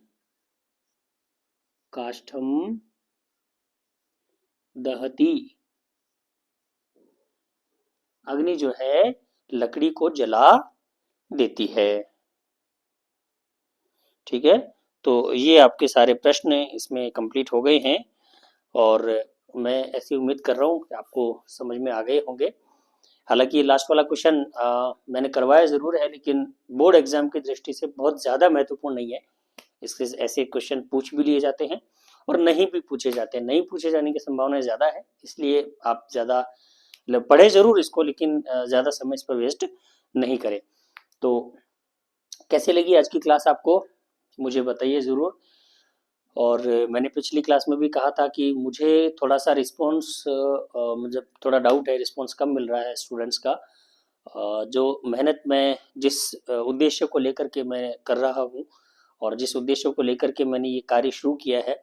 काष्ठम दहती, अग्नि जो है लकड़ी को जला देती है। ठीक है, तो ये आपके सारे प्रश्न इसमें कंप्लीट हो गए हैं और मैं ऐसी उम्मीद कर रहा हूँ कि आपको समझ में आ गए होंगे। हालांकि ये लास्ट वाला क्वेश्चन मैंने करवाया ज़रूर है, लेकिन बोर्ड एग्जाम की दृष्टि से बहुत ज़्यादा महत्वपूर्ण नहीं है। इसके ऐसे क्वेश्चन पूछ भी लिए जाते हैं और नहीं भी पूछे जाते हैं, नहीं पूछे जाने की संभावना ज़्यादा है, इसलिए आप ज़्यादा मतलब पढ़े ज़रूर इसको, लेकिन ज़्यादा समय इस पर वेस्ट नहीं करें। तो कैसे लगी आज की क्लास आपको, मुझे बताइए ज़रूर। और मैंने पिछली क्लास में भी कहा था कि मुझे थोड़ा सा रिस्पॉन्स, मुझे थोड़ा डाउट है, रिस्पॉन्स कम मिल रहा है स्टूडेंट्स का। जो मेहनत मैं जिस उद्देश्य को लेकर के मैं कर रहा हूँ और जिस उद्देश्य को लेकर के मैंने ये कार्य शुरू किया है,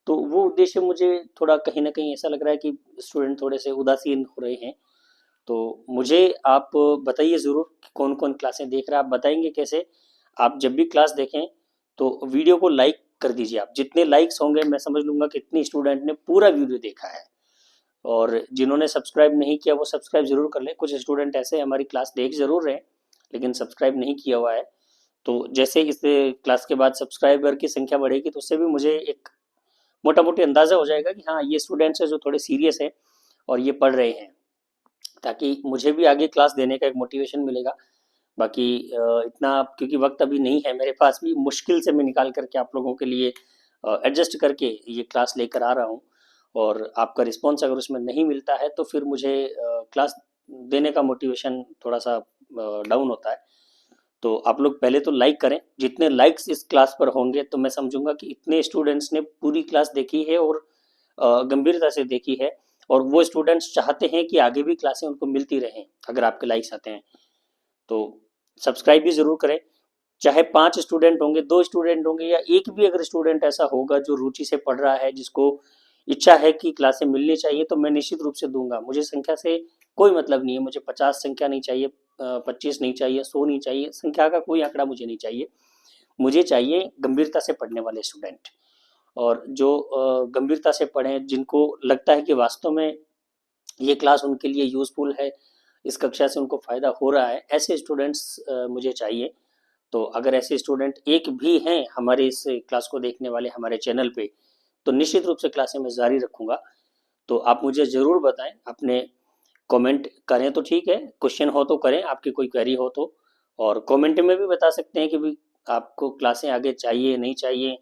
तो वो उद्देश्य मुझे थोड़ा कहीं ना कहीं ऐसा लग रहा है कि स्टूडेंट थोड़े से उदासीन हो रहे हैं। तो मुझे आप बताइए ज़रूर कि कौन कौन क्लासें देख रहे हैं। आप बताएंगे कैसे? आप जब भी क्लास देखें तो वीडियो को लाइक कर दीजिए। आप जितने लाइक्स होंगे मैं समझ लूँगा कि इतनी स्टूडेंट ने पूरा वीडियो देखा है। और जिन्होंने सब्सक्राइब नहीं किया वो सब्सक्राइब जरूर कर लें। कुछ स्टूडेंट ऐसे हमारी क्लास देख जरूर रहे हैं लेकिन सब्सक्राइब नहीं किया हुआ है। तो जैसे इस क्लास के बाद सब्सक्राइबर की संख्या बढ़ेगी तो उससे भी मुझे एक मोटा मोटी अंदाजा हो जाएगा कि हाँ ये स्टूडेंट्स है जो थोड़े सीरियस है और ये पढ़ रहे हैं, ताकि मुझे भी आगे क्लास देने का एक मोटिवेशन मिलेगा। बाकी इतना क्योंकि वक्त अभी नहीं है मेरे पास, भी मुश्किल से मैं निकाल करके आप लोगों के लिए एडजस्ट करके ये क्लास लेकर आ रहा हूँ। और आपका रिस्पॉन्स अगर उसमें नहीं मिलता है तो फिर मुझे क्लास देने का मोटिवेशन थोड़ा सा डाउन होता है। तो आप लोग पहले तो लाइक करें। जितने लाइक्स इस क्लास पर होंगे तो मैं समझूंगा कि इतने स्टूडेंट्स ने पूरी क्लास देखी है और गंभीरता से देखी है, और वो स्टूडेंट्स चाहते हैं कि आगे भी क्लासें उनको मिलती रहें अगर आपके लाइक्स आते हैं। तो सब्सक्राइब भी ज़रूर करें। चाहे 5 स्टूडेंट होंगे, 2 स्टूडेंट होंगे या एक भी अगर स्टूडेंट ऐसा होगा जो रुचि से पढ़ रहा है, जिसको इच्छा है कि क्लासें मिलनी चाहिए, तो मैं निश्चित रूप से दूंगा। मुझे संख्या से कोई मतलब नहीं है, मुझे 50 संख्या नहीं चाहिए, 25 नहीं चाहिए, 100 नहीं चाहिए, संख्या का कोई आंकड़ा मुझे नहीं चाहिए। मुझे चाहिए गंभीरता से पढ़ने वाले स्टूडेंट, और जो गंभीरता से पढ़ें, जिनको लगता है कि वास्तव में ये क्लास उनके लिए यूजफुल है, इस कक्षा से उनको फायदा हो रहा है, ऐसे स्टूडेंट्स मुझे चाहिए। तो अगर ऐसे स्टूडेंट एक भी हैं हमारे इस क्लास को देखने वाले हमारे चैनल पे, तो निश्चित रूप से क्लासें मैं जारी रखूंगा। तो आप मुझे ज़रूर बताएं, अपने कमेंट करें तो ठीक है, क्वेश्चन हो तो करें, आपकी कोई क्वेरी हो तो। और कमेंट में भी बता सकते हैं कि भी आपको क्लासें आगे चाहिए नहीं चाहिए,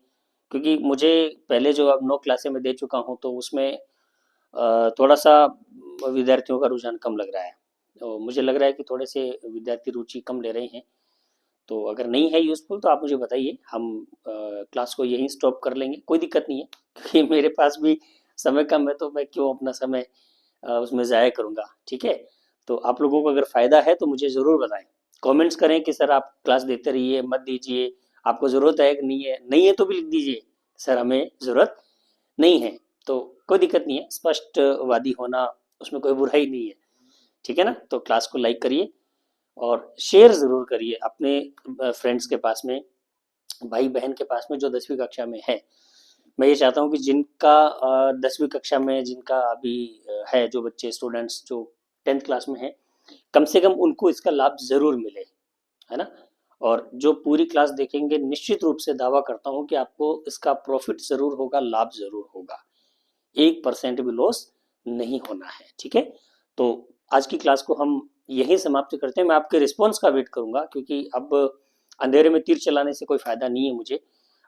क्योंकि मुझे पहले जो अब 9 क्लासें मैं दे चुका हूँ तो उसमें थोड़ा सा विद्यार्थियों का रुझान कम लग रहा है। तो मुझे लग रहा है कि थोड़े से विद्यार्थी रुचि कम ले रहे हैं। तो अगर नहीं है यूज़फुल तो आप मुझे बताइए, हम क्लास को यहीं स्टॉप कर लेंगे, कोई दिक्कत नहीं है। क्योंकि मेरे पास भी समय कम है तो मैं क्यों अपना समय उसमें ज़ाया करूँगा। ठीक है, तो आप लोगों को अगर फ़ायदा है तो मुझे ज़रूर बताएं। कमेंट्स करें कि सर आप क्लास देते रहिए, मत दीजिए, आपको ज़रूरत है कि नहीं है। नहीं है तो भी लिख दीजिए सर हमें ज़रूरत नहीं है। तो कोई दिक्कत नहीं है, स्पष्टवादी होना उसमें कोई बुराई नहीं है। ठीक है ना, तो क्लास को लाइक करिए और शेयर ज़रूर करिए अपने फ्रेंड्स के पास में, भाई बहन के पास में जो 10वीं कक्षा में है। मैं ये चाहता हूँ कि जिनका 10वीं कक्षा में जिनका अभी है, जो बच्चे स्टूडेंट्स जो 10th क्लास में हैं, कम से कम उनको इसका लाभ ज़रूर मिले, है ना। और जो पूरी क्लास देखेंगे, निश्चित रूप से दावा करता हूँ कि आपको इसका प्रॉफिट ज़रूर होगा, लाभ ज़रूर होगा, 1% भी लॉस नहीं होना है, ठीक है। तो आज की क्लास को हम यहीं समाप्त करते हैं। मैं आपके रिस्पॉन्स का वेट करूंगा, क्योंकि अब अंधेरे में तीर चलाने से कोई फायदा नहीं है मुझे।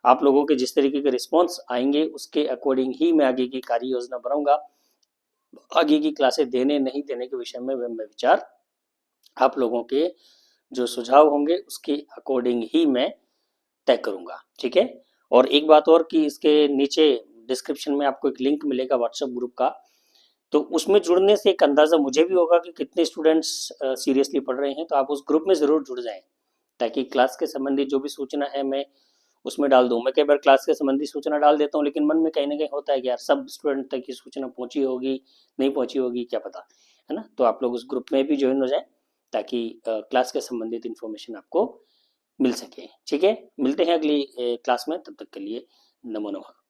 आप लोगों के जिस तरीके के रिस्पॉन्स आएंगे उसके अकॉर्डिंग ही मैं आगे की कार्य योजना बनाऊंगा। आगे की क्लासें देने नहीं देने के विषय में मैं विचार आप लोगों के जो सुझाव होंगे उसके अकॉर्डिंग ही मैं तय करूंगा, ठीक है। और एक बात और कि इसके नीचे डिस्क्रिप्शन में आपको एक लिंक मिलेगा व्हाट्सएप ग्रुप का, तो उसमें जुड़ने से एक अंदाज़ा मुझे भी होगा कि कितने स्टूडेंट्स सीरियसली पढ़ रहे हैं। तो आप उस ग्रुप में ज़रूर जुड़ जाएं, ताकि क्लास के संबंधी जो भी सूचना है मैं उसमें डाल दूं। मैं कई बार क्लास के संबंधी सूचना डाल देता हूं, लेकिन मन में कहीं ना कहीं होता है कि यार सब स्टूडेंट तक ये सूचना पहुंची होगी, नहीं पहुंची होगी, क्या पता, है ना। तो आप लोग उस ग्रुप में भी ज्वाइन हो जाएं, ताकि क्लास के संबंधित इन्फॉर्मेशन आपको मिल सके, ठीक है। मिलते हैं अगली क्लास में, तब तक के लिए नमो नमः।